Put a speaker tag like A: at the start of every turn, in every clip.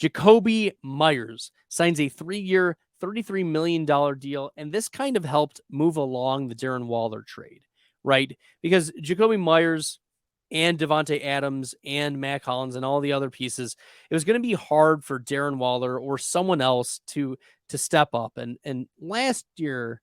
A: Jakobi Meyers signs a 3-year, $33 million deal, and this kind of helped move along the Darren Waller trade, right? Because Jakobi Meyers and Devontae Adams and Mac Hollins and all the other pieces, it was going to be hard for Darren Waller or someone else to step up. And last year,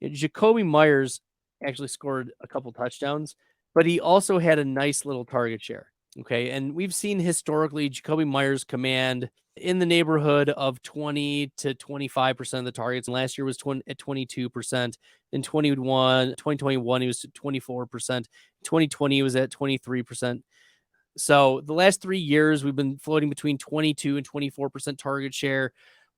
A: Jakobi Meyers actually scored a couple touchdowns, but he also had a nice little target share. Okay. And we've seen historically Jakobi Meyers command in the neighborhood of 20 to 25% of the targets. And last year was at 22%. In 2021, he was at 24%. 2020, he was at 23%. So the last 3 years, we've been floating between 22 and 24% target share.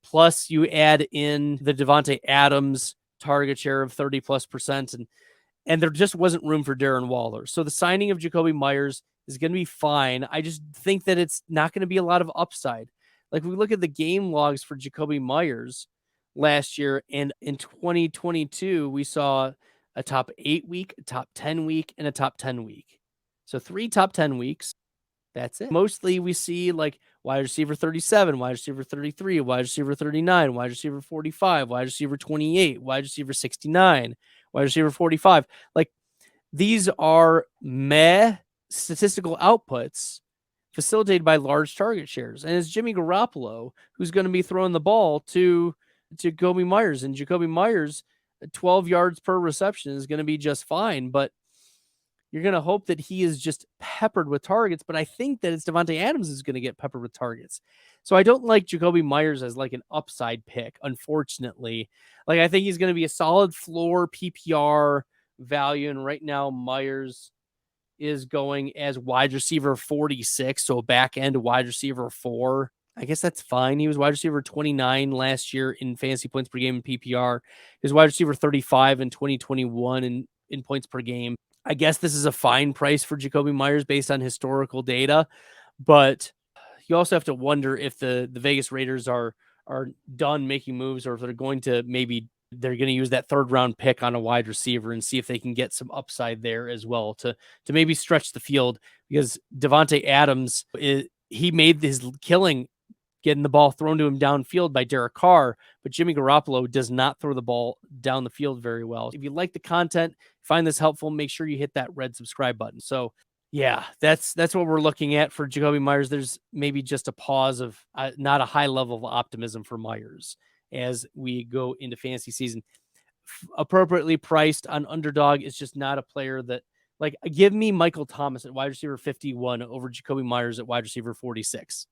A: Plus, you add in the Devontae Adams target share of 30+%, and there just wasn't room for Darren Waller. So the signing of Jakobi Meyers is going to be fine. I just think that it's not going to be a lot of upside. Like, we look at the game logs for Jakobi Meyers last year, and in 2022, we saw a top 8 week, a top 10 week, and a top 10 week. So 3 top 10 weeks. That's it. Mostly we see like wide receiver 37, wide receiver 33, wide receiver 39, wide receiver 45, wide receiver 28, wide receiver 69, wide receiver 45. Like, these are meh statistical outputs facilitated by large target shares. And it's Jimmy Garoppolo who's going to be throwing the ball to Jakobi Meyers. And Jakobi Meyers, 12 yards per reception is going to be just fine. But you're going to hope that he is just peppered with targets, but I think that it's Devontae Adams is going to get peppered with targets. So I don't like Jakobi Meyers as like an upside pick, unfortunately. Like, I think he's going to be a solid floor PPR value, and right now Meyers is going as wide receiver 46, so a back end wide receiver 4. I guess that's fine. He was wide receiver 29 last year in fantasy points per game in PPR. He was wide receiver 35 in 2021 in points per game. I guess this is a fine price for Jakobi Meyers based on historical data, but you also have to wonder if the Vegas Raiders are done making moves, or if they're going to use that 3rd round pick on a wide receiver and see if they can get some upside there as well to maybe stretch the field, because Devontae Adams, he made his killing getting the ball thrown to him downfield by Derek Carr, but Jimmy Garoppolo does not throw the ball down the field very well. If you like the content, find this helpful, make sure you hit that red subscribe button. So yeah, that's what we're looking at for Jakobi Meyers. There's maybe just a pause of not a high level of optimism for Meyers as we go into fantasy season. Appropriately priced on Underdog is just not a player that, like, give me Michael Thomas at wide receiver 51 over Jakobi Meyers at wide receiver 46.